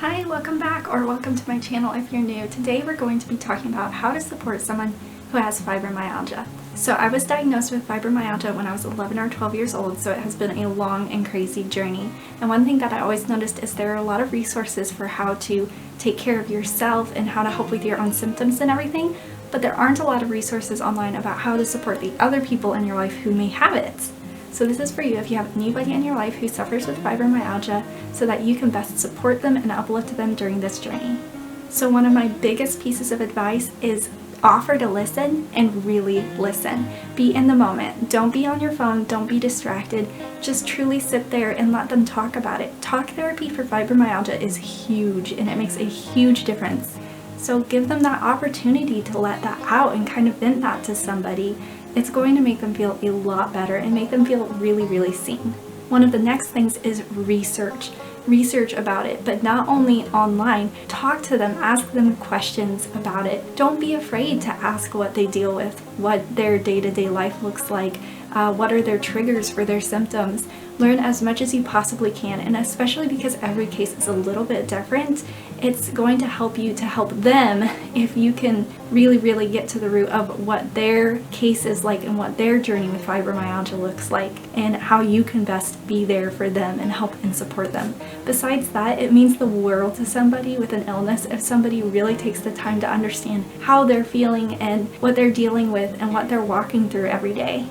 Hi, welcome back or welcome to my channel if you're new. Today we're going to be talking about how to support someone who has fibromyalgia. So I was diagnosed with fibromyalgia when I was 11 or 12 years old, so it has been a long and crazy journey. And one thing that I always noticed is there are a lot of resources for how to take care of yourself and how to help with your own symptoms and everything, but there aren't a lot of resources online about how to support the other people in your life who may have it. So this is for you if you have anybody in your life who suffers with fibromyalgia so that you can best support them and uplift them during this journey. So one of my biggest pieces of advice is offer to listen and really listen. Be in the moment. Don't be on your phone. Don't be distracted. Just truly sit there and let them talk about it. Talk therapy for fibromyalgia is huge and it makes a huge difference. So give them that opportunity to let that out and kind of vent that to somebody. It's going to make them feel a lot better and make them feel really, really seen. One of the next things is research. Research about it, but not only online. Talk to them, ask them questions about it. Don't be afraid to ask what they deal with, what their day-to-day life looks like, what are their triggers for their symptoms. Learn as much as you possibly can, and especially because every case is a little bit different, it's going to help you to help them if you can really get to the root of what their case is like and what their journey with fibromyalgia looks like and how you can best be there for them and help and support them. Besides that, it means the world to somebody with an illness if somebody really takes the time to understand how they're feeling and what they're dealing with and what they're walking through every day.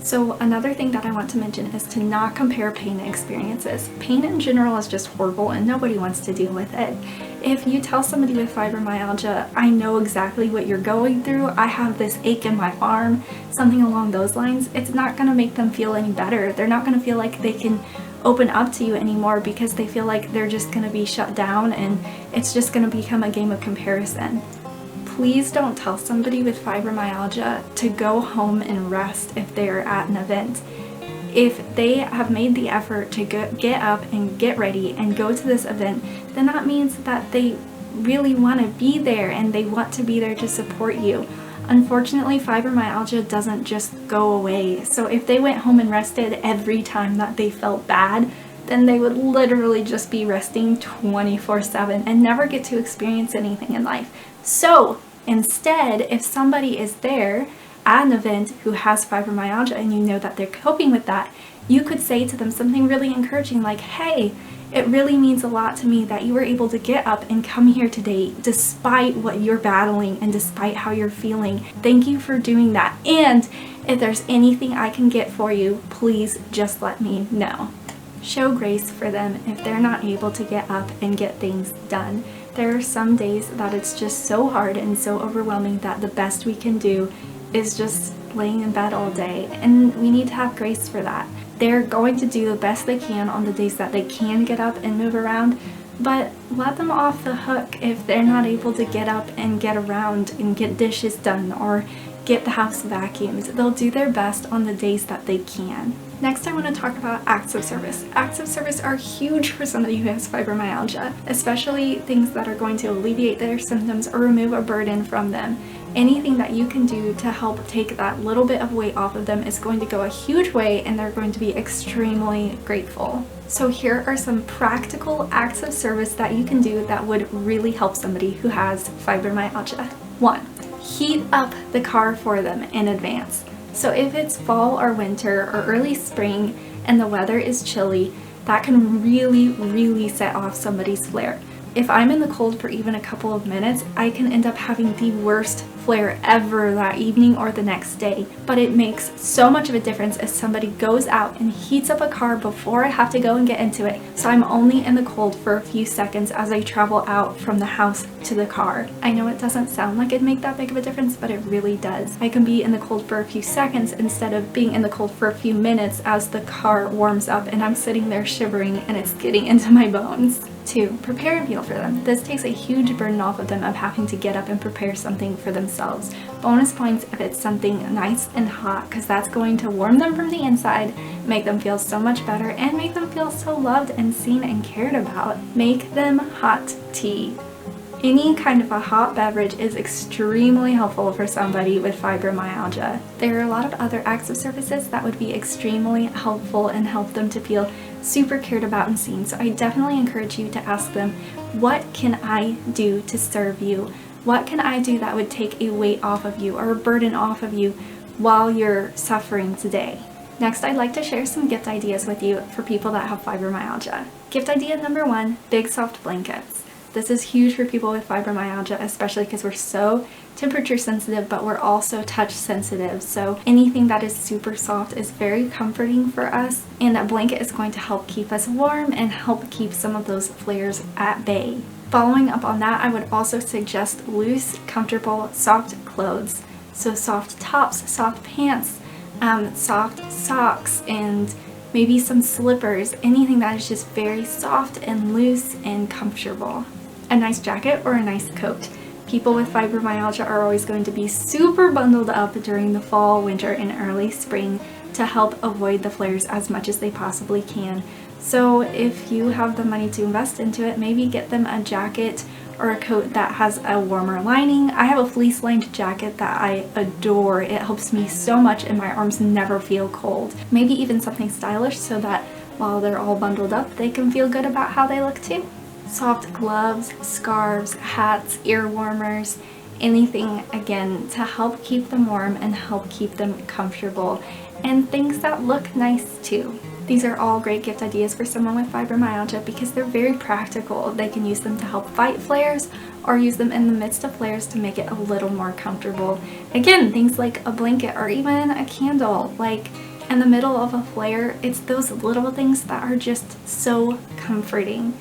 So another thing that I want to mention is to not compare pain experiences. Pain in general is just horrible and nobody wants to deal with it. If you tell somebody with fibromyalgia, I know exactly what you're going through, I have this ache in my arm, something along those lines, it's not going to make them feel any better. They're not going to feel like they can open up to you anymore because they feel like they're just going to be shut down and it's just going to become a game of comparison. Please don't tell somebody with fibromyalgia to go home and rest if they are at an event. If they have made the effort to get up and get ready and go to this event, then that means that they really want to be there and they want to be there to support you. Unfortunately, fibromyalgia doesn't just go away. So if they went home and rested every time that they felt bad, then they would literally just be resting 24/7 and never get to experience anything in life. So instead, if somebody is there at an event who has fibromyalgia and you know that they're coping with that, you could say to them something really encouraging like, hey, it really means a lot to me that you were able to get up and come here today despite what you're battling and despite how you're feeling. Thank you for doing that. And if there's anything I can get for you, please just let me know. Show grace for them if they're not able to get up and get things done. There are some days that it's just so hard and so overwhelming that the best we can do is just laying in bed all day, and we need to have grace for that. They're going to do the best they can on the days that they can get up and move around, but let them off the hook if they're not able to get up and get around and get dishes done or get the house vacuumed. They'll do their best on the days that they can. Next, I want to talk about acts of service. Acts of service are huge for somebody who has fibromyalgia, especially things that are going to alleviate their symptoms or remove a burden from them. Anything that you can do to help take that little bit of weight off of them is going to go a huge way and they're going to be extremely grateful. So here are some practical acts of service that you can do that would really help somebody who has fibromyalgia. 1. Heat up the car for them in advance. So if it's fall or winter or early spring and the weather is chilly, that can really set off somebody's flare. If I'm in the cold for even a couple of minutes, I can end up having the worst flare ever that evening or the next day. But it makes so much of a difference if somebody goes out and heats up a car before I have to go and get into it. So I'm only in the cold for a few seconds as I travel out from the house to the car. I know it doesn't sound like it'd make that big of a difference, but it really does. I can be in the cold for a few seconds instead of being in the cold for a few minutes as the car warms up and I'm sitting there shivering and it's getting into my bones. 2. Prepare a meal for them. This takes a huge burden off of them of having to get up and prepare something for themselves. Bonus points if it's something nice and hot, because that's going to warm them from the inside, make them feel so much better, and make them feel so loved and seen and cared about. Make them hot tea. Any kind of a hot beverage is extremely helpful for somebody with fibromyalgia. There are a lot of other acts of services that would be extremely helpful and help them to feel super cared about and seen. So I definitely encourage you to ask them, what can I do to serve you? What can I do that would take a weight off of you or a burden off of you while you're suffering today? Next, I'd like to share some gift ideas with you for people that have fibromyalgia. Gift idea number 1, big soft blankets. This is huge for people with fibromyalgia, especially because we're so temperature sensitive, but we're also touch sensitive. So anything that is super soft is very comforting for us, and that blanket is going to help keep us warm and help keep some of those flares at bay. Following up on that, I would also suggest loose, comfortable, soft clothes. So soft tops, soft pants, soft socks, and maybe some slippers, anything that is just very soft and loose and comfortable. A nice jacket or a nice coat. People with fibromyalgia are always going to be super bundled up during the fall, winter, and early spring to help avoid the flares as much as they possibly can. So if you have the money to invest into it, maybe get them a jacket or a coat that has a warmer lining. I have a fleece lined jacket that I adore. It helps me so much and my arms never feel cold. Maybe even something stylish so that while they're all bundled up, they can feel good about how they look too. Soft gloves, scarves, hats, ear warmers, anything again to help keep them warm and help keep them comfortable, and things that look nice too. These are all great gift ideas for someone with fibromyalgia because they're very practical. They can use them to help fight flares or use them in the midst of flares to make it a little more comfortable. Again, things like a blanket or even a candle. Like in the middle of a flare, it's those little things that are just so comforting.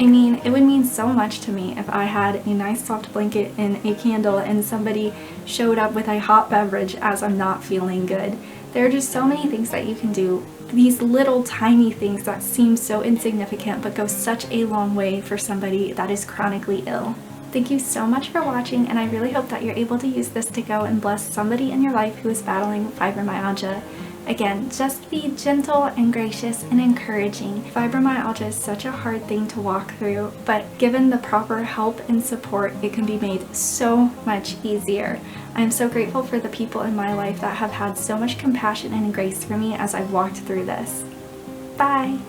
I mean, it would mean so much to me if I had a nice soft blanket and a candle and somebody showed up with a hot beverage as I'm not feeling good. There are just so many things that you can do. These little tiny things that seem so insignificant but go such a long way for somebody that is chronically ill. Thank you so much for watching, and I really hope that you're able to use this to go and bless somebody in your life who is battling fibromyalgia. Again, just be gentle and gracious and encouraging. Fibromyalgia is such a hard thing to walk through, but given the proper help and support, it can be made so much easier. I'm so grateful for the people in my life that have had so much compassion and grace for me as I've walked through this. Bye!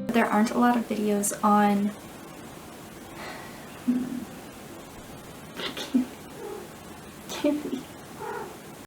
There aren't a lot of videos on